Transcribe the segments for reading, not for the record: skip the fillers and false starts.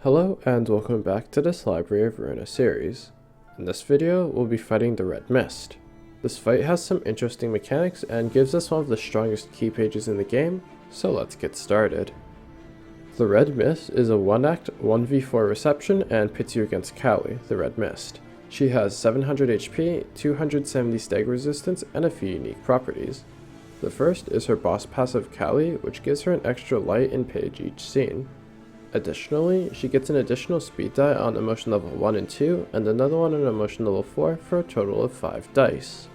Hello and welcome back to this Library of Ruina series. In this video, we'll be fighting the Red Mist. This fight has some interesting mechanics and gives us one of the strongest key pages in the game, so let's get started. The Red Mist is a 1-act 1v4 reception and pits you against Callie, the Red Mist. She has 700 HP, 270 stagger resistance, and a few unique properties. The first is her boss passive Callie, which gives her an extra light and page each scene. Additionally, she gets an additional speed die on emotion level 1 and 2, and another one on emotion level 4 for a total of 5 dice.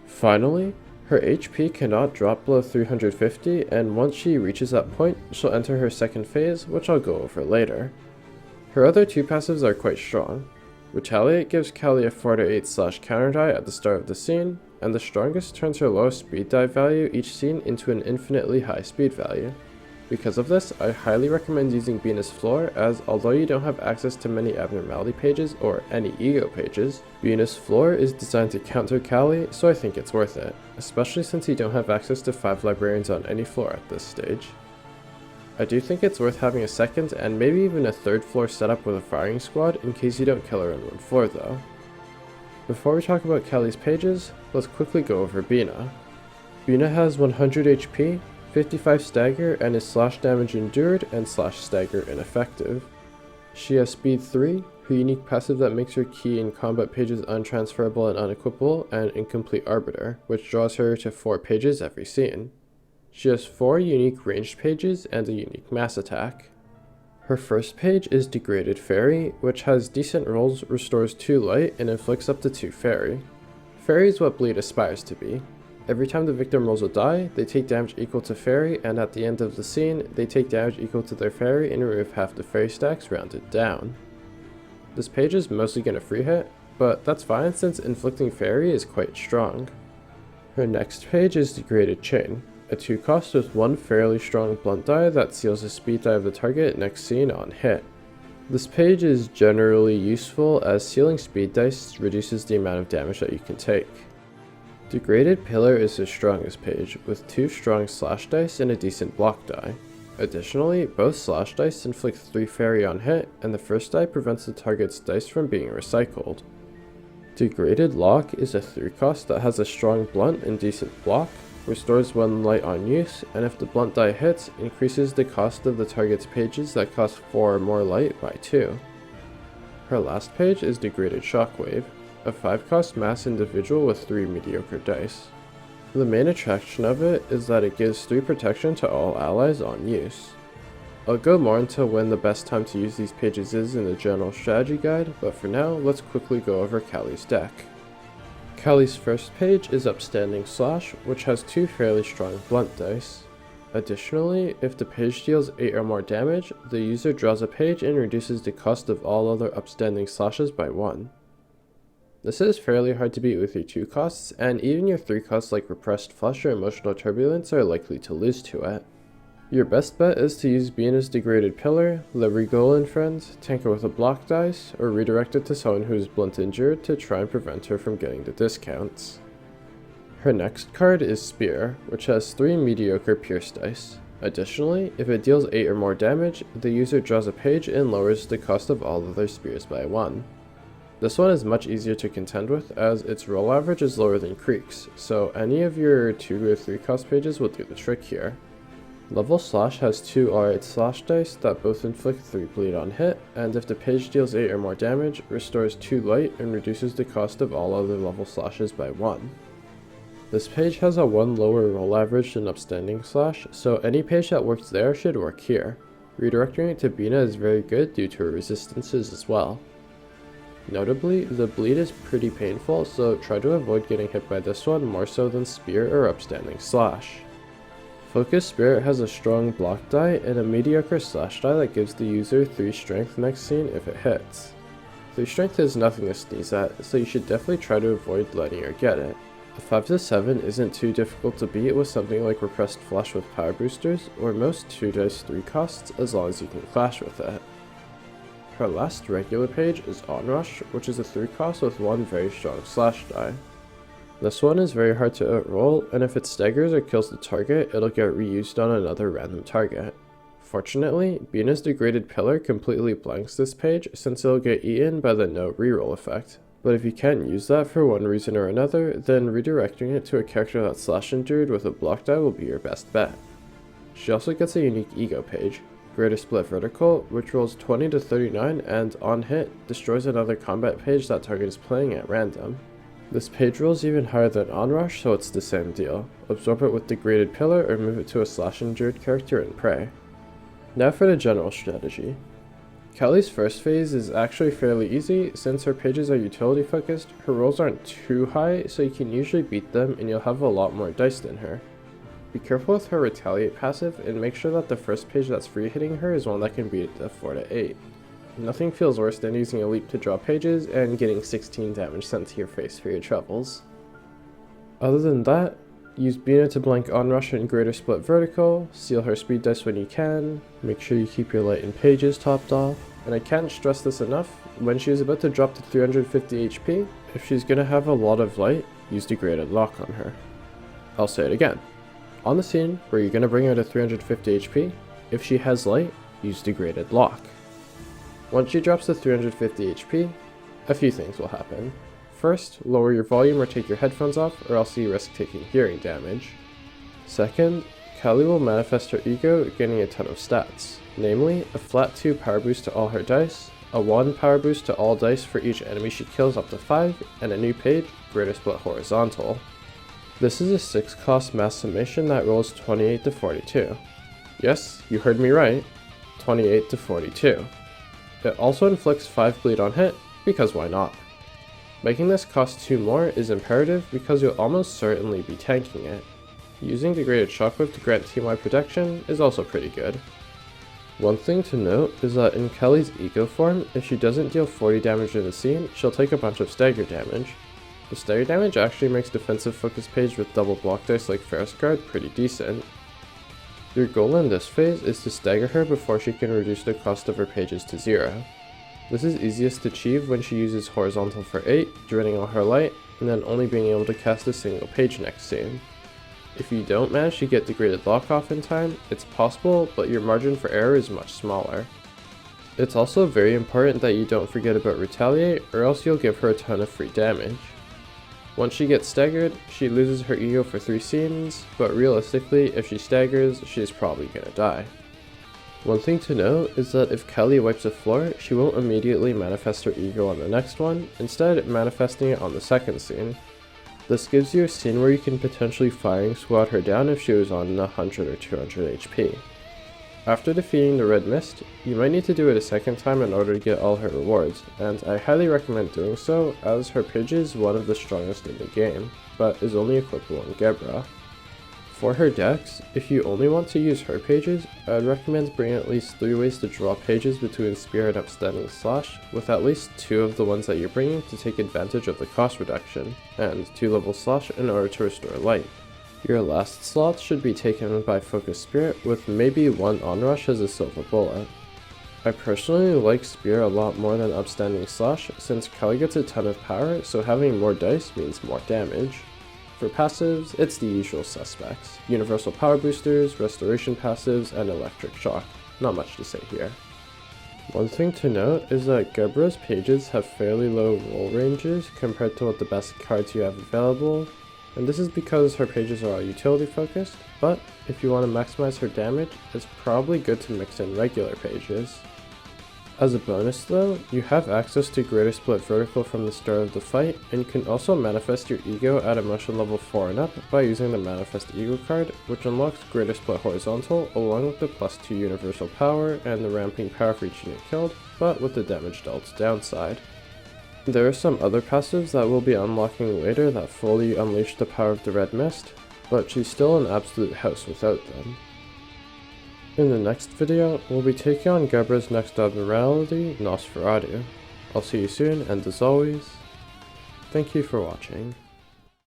Finally, her HP cannot drop below 350, and once she reaches that point, she'll enter her second phase, which I'll go over later. Her other two passives are quite strong. Retaliate gives Callie a 4-8 counter die at the start of the scene, and the strongest turns her lowest speed die value each scene into an infinitely high speed value. Because of this, I highly recommend using Binah's Floor, as although you don't have access to many abnormality pages or any ego pages, Binah's Floor is designed to counter Callie, so I think it's worth it, especially since you don't have access to 5 librarians on any floor at this stage. I do think it's worth having a second and maybe even a third floor setup with a firing squad in case you don't kill her in one floor though. Before we talk about Callie's pages, let's quickly go over Binah. Binah has 100 HP, 55 stagger, and is slash damage endured and slash stagger ineffective. She has speed 3, her unique passive that makes her key in combat pages untransferable and unequipable, and incomplete arbiter, which draws her to 4 pages every scene. She has 4 unique ranged pages and a unique mass attack. Her first page is Degraded Fairy, which has decent rolls, restores 2 light, and inflicts up to 2 fairy. Fairy is what bleed aspires to be. Every time the victim rolls a die, they take damage equal to fairy, and at the end of the scene, they take damage equal to their fairy and remove half the fairy stacks rounded down. This page is mostly going to free hit, but that's fine since inflicting fairy is quite strong. Her next page is Degraded Chain, a 2-cost with 1 fairly strong blunt die that seals the speed die of the target next scene on hit. This page is generally useful as sealing speed dice reduces the amount of damage that you can take. Degraded Pillar is the strongest page, with 2 strong slash dice and a decent block die. Additionally, both slash dice inflict 3 fairy on hit, and the first die prevents the target's dice from being recycled. Degraded Lock is a 3-cost that has a strong blunt and decent block, restores 1 light on use, and if the blunt die hits, increases the cost of the target's pages that cost 4 or more light by 2. Her last page is Degraded Shockwave, a 5-cost mass individual with 3 mediocre dice. The main attraction of it is that it gives 3 protection to all allies on use. I'll go more into when the best time to use these pages is in the general strategy guide, but for now, let's quickly go over Callie's deck. Callie's first page is Upstanding Slash, which has 2 fairly strong blunt dice. Additionally, if the page deals 8 or more damage, the user draws a page and reduces the cost of all other upstanding slashes by 1. This is fairly hard to beat with your 2 costs, and even your 3 costs like Repressed Flush or Emotional Turbulence are likely to lose to it. Your best bet is to use Binah's Degraded Pillar, Library and Friends, tank her with a block dice, or redirect it to someone who is blunt injured to try and prevent her from getting the discounts. Her next card is Spear, which has 3 mediocre pierce dice. Additionally, if it deals 8 or more damage, the user draws a page and lowers the cost of all other spears by 1. This one is much easier to contend with as its roll average is lower than Creek's, so any of your 2 or 3 cost pages will do the trick here. Level Slash has 2 R8 slash dice that both inflict 3 bleed on hit, and if the page deals 8 or more damage, restores 2 light and reduces the cost of all other level slashes by 1. This page has a 1 lower roll average than Upstanding Slash, so any page that works there should work here. Redirecting it to Binah is very good due to her resistances as well. Notably, the bleed is pretty painful, so try to avoid getting hit by this one more so than Spear or Upstanding Slash. Focus Spirit has a strong block die and a mediocre slash die that gives the user 3 strength next scene if it hits. 3 strength is nothing to sneeze at, so you should definitely try to avoid letting her get it. A 5 to 7 isn't too difficult to beat with something like Repressed Flush with power boosters, or most 2 dice 3 costs as long as you can clash with it. Her last regular page is Onrush, which is a 3-cost with 1 very strong slash die. This one is very hard to outroll, and if it staggers or kills the target, it'll get reused on another random target. Unfortunately, Binah's degraded pillar completely blanks this page since it'll get eaten by the no reroll effect. But if you can't use that for one reason or another, then redirecting it to a character that's slash injured with a block die will be your best bet. She also gets a unique ego page, Greater Split Vertical, which rolls 20 to 39 and, on hit, destroys another combat page that target is playing at random. This page rolls even higher than Onrush, so it's the same deal. Absorb it with Degraded Pillar or move it to a slash injured character and pray. Now for the general strategy. Kelly's first phase is actually fairly easy. Since her pages are utility focused, her rolls aren't too high, so you can usually beat them and you'll have a lot more dice than her. Be careful with her Retaliate passive and make sure that the first page that's free hitting her is one that can beat a 4 to 8. Nothing feels worse than using a leap to draw pages and getting 16 damage sent to your face for your troubles. Other than that, use Binah to blank Onrush and Greater Split Vertical, seal her speed dice when you can, make sure you keep your light and pages topped off, and I can't stress this enough, when she is about to drop to 350 HP, if she's gonna have a lot of light, use Degraded Lock on her. I'll say it again. On the scene where you're gonna bring her to 350 HP, if she has light, use Degraded Lock. Once she drops to 350 HP, a few things will happen. First, lower your volume or take your headphones off, or else you risk taking hearing damage. Second, Kelly will manifest her ego, gaining a ton of stats, namely a flat 2 power boost to all her dice, a 1 power boost to all dice for each enemy she kills up to 5, and a new page, Greater Split Horizontal. This is a 6 cost mass summation that rolls 28 to 42. Yes, you heard me right, 28 to 42. It also inflicts 5 bleed on hit, because why not? Making this cost 2 more is imperative because you'll almost certainly be tanking it. Using Degraded Shockwave to grant team-wide protection is also pretty good. One thing to note is that in Kelly's Ego form, if she doesn't deal 40 damage in the scene, she'll take a bunch of stagger damage. The stagger damage actually makes defensive focus page with double block dice like Ferris Guard pretty decent. Your goal in this phase is to stagger her before she can reduce the cost of her pages to 0. This is easiest to achieve when she uses Horizontal for 8, draining all her light, and then only being able to cast a single page next scene. If you don't manage to get Degraded Lock off in time, it's possible, but your margin for error is much smaller. It's also very important that you don't forget about Retaliate, or else you'll give her a ton of free damage. Once she gets staggered, she loses her ego for 3 scenes, but realistically, if she staggers, she's probably gonna die. One thing to note is that if Kelly wipes a floor, she won't immediately manifest her ego on the next one, instead manifesting it on the second scene. This gives you a scene where you can potentially firing squad her down if she was on 100 or 200 HP. After defeating the Red Mist, you might need to do it a second time in order to get all her rewards, and I highly recommend doing so as her page is one of the strongest in the game, but is only equipable on Gebra. For her decks, if you only want to use her pages, I'd recommend bringing at least 3 ways to draw pages between Spear and Upstanding Slash, with at least 2 of the ones that you're bringing to take advantage of the cost reduction, and 2 level Slash in order to restore light. Your last slot should be taken by Focus Spirit, with maybe 1 Onrush as a silver bullet. I personally like Spear a lot more than Upstanding Slash, since Kelly gets a ton of power, so having more dice means more damage. For passives, it's the usual suspects: Universal Power Boosters, Restoration passives, and Electric Shock. Not much to say here. One thing to note is that Gebra's pages have fairly low roll ranges compared to what the best cards you have available, and this is because her pages are all utility focused, but if you want to maximize her damage, it's probably good to mix in regular pages. As a bonus though, you have access to Greater Split Vertical from the start of the fight, and you can also manifest your ego at emotion level 4 and up by using the Manifest Ego card, which unlocks Greater Split Horizontal along with the +2 Universal Power and the ramping power for each unit killed, but with the damage dealt downside. There are some other passives that we'll be unlocking later that fully unleash the power of the Red Mist, but she's still an absolute house without them. In the next video, we'll be taking on Gebra's next abnormality, Nosferatu. I'll see you soon, and as always, thank you for watching.